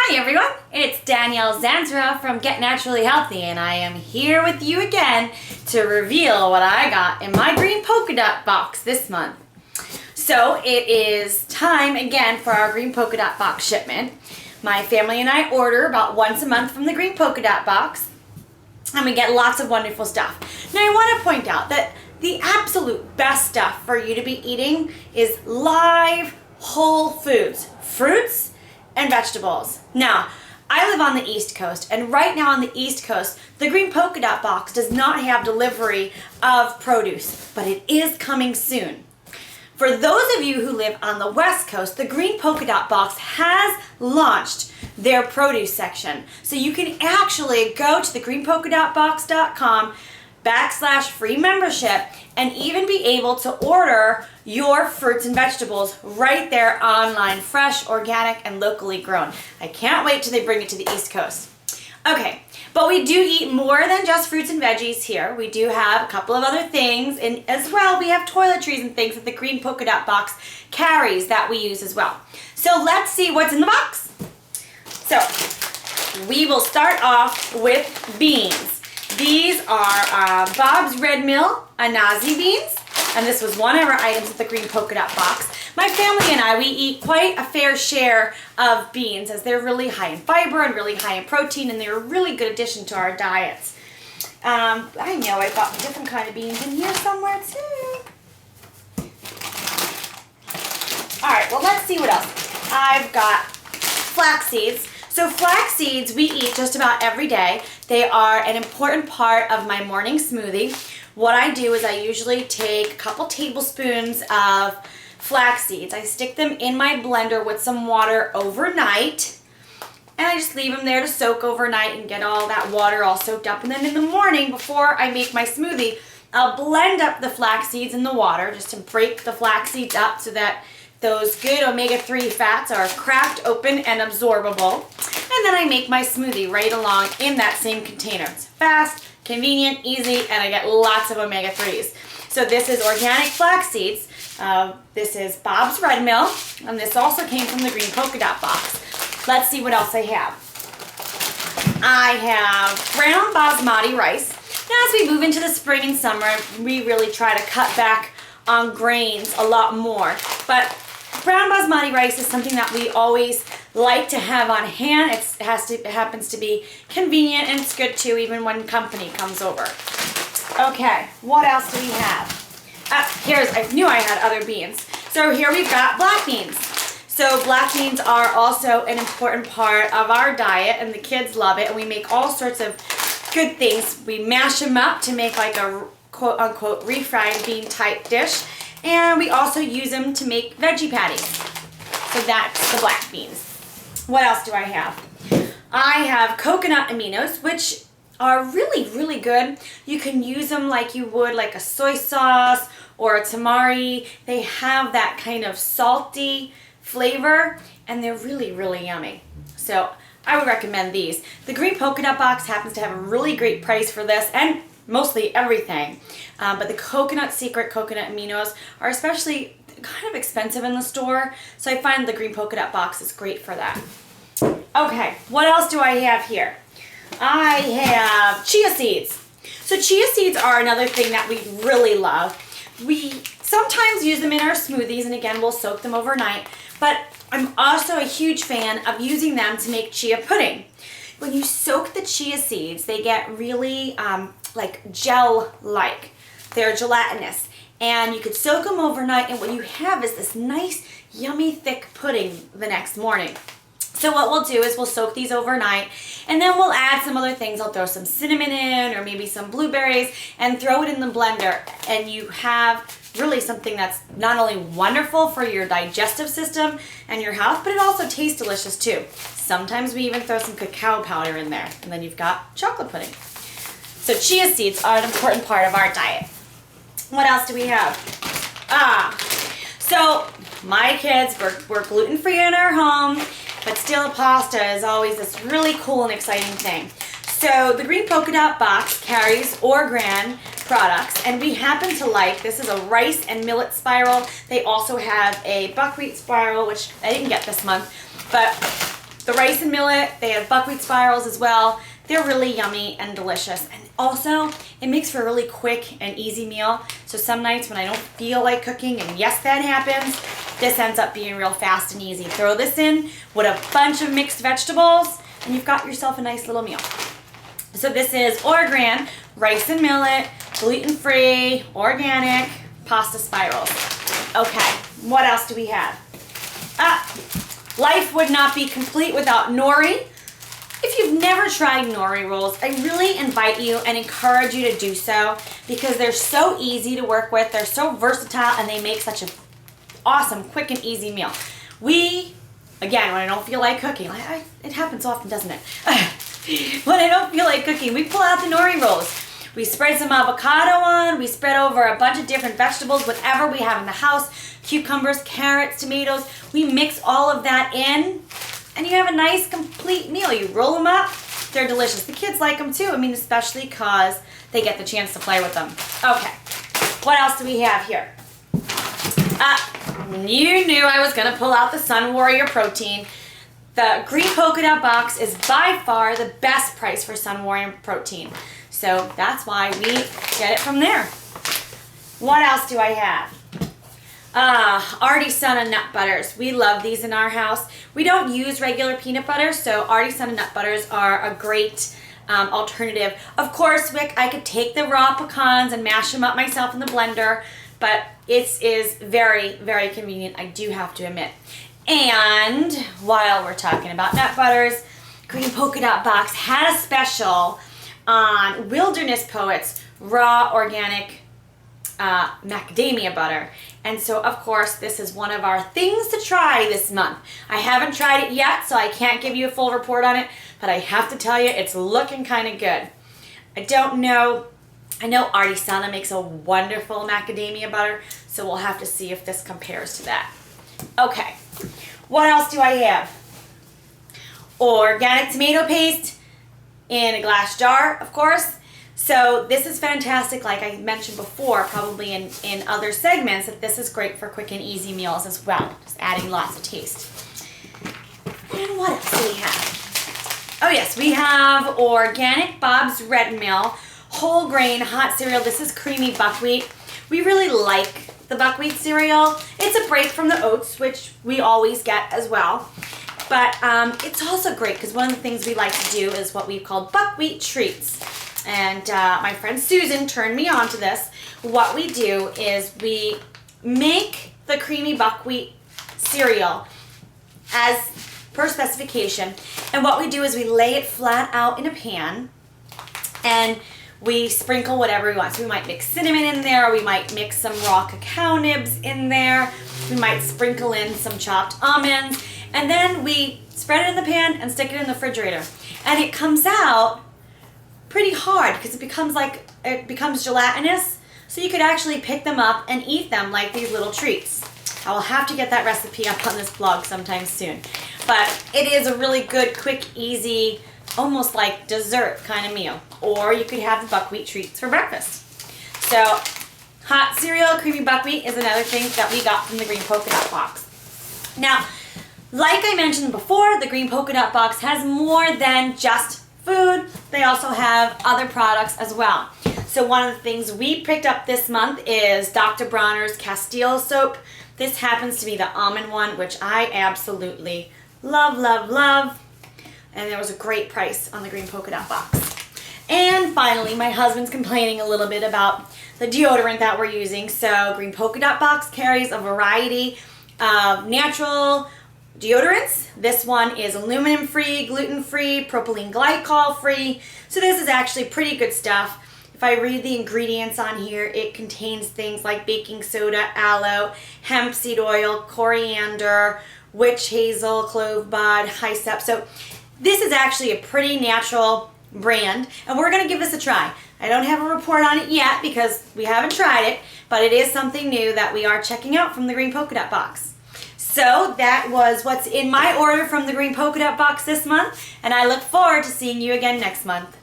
Hi everyone, it's Danielle Zanzarov from Get Naturally Healthy, and I am here with you again to reveal what I got in my green polka dot box this month. So it is time again for our green polka dot box shipment. My family and I order about once a month from the green polka dot box, and we get lots of wonderful stuff. Now I want to point out that the absolute best stuff for you to be eating is live whole foods, fruits and vegetables. Now, I live on the East Coast, and right now on the East Coast, the green polka dot box does not have delivery of produce, but it is coming soon. For those of you who live on the West Coast, the green polka dot box has launched their produce section. So you can actually go to the greenpolkadotbox.com/free membership and even be able to order your fruits and vegetables right there online, fresh, organic, and locally grown. I can't wait till they bring it to the East Coast. Okay, but we do eat more than just fruits and veggies here. We do have a couple of other things, and as well, we have toiletries and things that the green polka dot box carries that we use as well. So let's see what's in the box. So we will start off with beans. These are Bob's Red Mill Anazi beans, and this was one of our items at the green polka dot box. My family and I, we eat quite a fair share of beans as they're really high in fiber and really high in protein, and they're a really good addition to our diets. I know I got a different kind of beans in here somewhere too. All right, well, let's see what else. I've got flax seeds. So flax seeds we eat just about every day. They are an important part of my morning smoothie. What I do is I usually take a couple tablespoons of flax seeds. I stick them in my blender with some water overnight, and I just leave them there to soak overnight and get all that water all soaked up. And then in the morning, before I make my smoothie, I'll blend up the flax seeds in the water just to break the flax seeds up so that those good omega-3 fats are cracked open and absorbable. And then I make my smoothie right along in that same container. It's fast, convenient, easy, and I get lots of omega-3s. So this is organic flax seeds. This is Bob's Red Mill, and this also came from the green polka dot box. Let's see what else I have. I have brown basmati rice. Now as we move into the spring and summer, we really try to cut back on grains a lot more. But brown basmati rice is something that we always like to have on hand. It happens to be convenient, and it's good too even when company comes over. Okay, what else do we have? I knew I had other beans. So here we've got black beans. So black beans are also an important part of our diet, and the kids love it, and we make all sorts of good things. We mash them up to make like a quote-unquote refried bean type dish, and we also use them to make veggie patties. So that's the black beans. What else do I have? I have coconut aminos, which are really, really good. You can use them like you would like a soy sauce or a tamari. They have that kind of salty flavor, and they're really, really yummy. So I would recommend these. The green polka dot box happens to have a really great price for this, and mostly everything. But the coconut secret coconut aminos are especially kind of expensive in the store, so I find the green polka dot box is great for that. Okay, what else do I have here? I have chia seeds. So chia seeds are another thing that we really love. We sometimes use them in our smoothies, and again, we'll soak them overnight, but I'm also a huge fan of using them to make chia pudding. When you soak the chia seeds, they get really like gel-like. They're gelatinous, and you could soak them overnight, and what you have is this nice, yummy, thick pudding the next morning. So what we'll do is we'll soak these overnight, and then we'll add some other things. I'll throw some cinnamon in, or maybe some blueberries, and throw it in the blender, and you have really something that's not only wonderful for your digestive system and your health, but it also tastes delicious too. Sometimes we even throw some cacao powder in there, and then you've got chocolate pudding. So chia seeds are an important part of our diet. What else do we have? So my kids, we're gluten-free in our home, but still pasta is always this really cool and exciting thing. So the green polka dot box carries Orgran products, and we happen to like, this is a rice and millet spiral. They also have a buckwheat spiral, which I didn't get this month, but the rice and millet. They have buckwheat spirals as well. They're really yummy and delicious. And also, it makes for a really quick and easy meal. So some nights when I don't feel like cooking, and yes, that happens, this ends up being real fast and easy. Throw this in with a bunch of mixed vegetables, and you've got yourself a nice little meal. So this is Orgran, rice and millet, gluten-free, organic, pasta spirals. Okay, what else do we have? Life would not be complete without nori. If you've never tried nori rolls, I really invite you and encourage you to do so because they're so easy to work with, they're so versatile, and they make such an awesome, quick and easy meal. Again, when I don't feel like cooking, it happens often, doesn't it? When I don't feel like cooking, we pull out the nori rolls. We spread some avocado on, we spread over a bunch of different vegetables, whatever we have in the house, cucumbers, carrots, tomatoes. We mix all of that in, and you have a nice, complete meal. You roll them up, they're delicious. The kids like them too, especially because they get the chance to play with them. Okay, what else do we have here? You knew I was gonna pull out the Sun Warrior protein. The green polka dot box is by far the best price for Sun Warrior protein. So that's why we get it from there. What else do I have? Artisan nut butters. We love these in our house. We don't use regular peanut butter, so artisan nut butters are a great alternative. Of course, Wick, I could take the raw pecans and mash them up myself in the blender, but it is very, very convenient, I do have to admit. And while we're talking about nut butters, Green Polka Dot Box had a special on Wilderness Poets raw organic macadamia butter. And so, of course, this is one of our things to try this month. I haven't tried it yet, so I can't give you a full report on it, but I have to tell you, it's looking kind of good. I don't know. I know Artisana makes a wonderful macadamia butter, so we'll have to see if this compares to that. Okay, what else do I have? Organic tomato paste in a glass jar, of course. So this is fantastic, like I mentioned before, probably in other segments, that this is great for quick and easy meals as well, just adding lots of taste. And what else do we have? Oh yes, we have organic Bob's Red Mill whole grain hot cereal. This is creamy buckwheat. We really like the buckwheat cereal. It's a break from the oats, which we always get as well. But it's also great because one of the things we like to do is what we call buckwheat treats. And my friend Susan turned me on to this. What we do is we make the creamy buckwheat cereal as per specification. And what we do is we lay it flat out in a pan and we sprinkle whatever we want. So we might mix cinnamon in there, or we might mix some raw cacao nibs in there. We might sprinkle in some chopped almonds. And then we spread it in the pan and stick it in the refrigerator. And it comes out pretty hard because it becomes gelatinous. So you could actually pick them up and eat them like these little treats. I will have to get that recipe up on this blog sometime soon. But it is a really good, quick, easy, almost like dessert kind of meal. Or you could have the buckwheat treats for breakfast. So hot cereal, creamy buckwheat is another thing that we got from the Green Polka Dot Box. Now, like I mentioned before, the Green Polka Dot Box has more than just food. They also have other products as well. So one of the things we picked up this month is Dr. Bronner's Castile soap. This happens to be the almond one, which I absolutely love, love, love. And there was a great price on the Green Polka Dot Box. And finally, my husband's complaining a little bit about the deodorant that we're using. So Green Polka Dot Box carries a variety of natural deodorants. This one is aluminum-free, gluten-free, propylene glycol-free. So this is actually pretty good stuff. If I read the ingredients on here, it contains things like baking soda, aloe, hemp seed oil, coriander, witch hazel, clove bud, hyssop. So this is actually a pretty natural brand, and we're going to give this a try. I don't have a report on it yet because we haven't tried it, but it is something new that we are checking out from the Green Polka Dot Box. So that was what's in my order from the Green Polka Dot Box this month, and I look forward to seeing you again next month.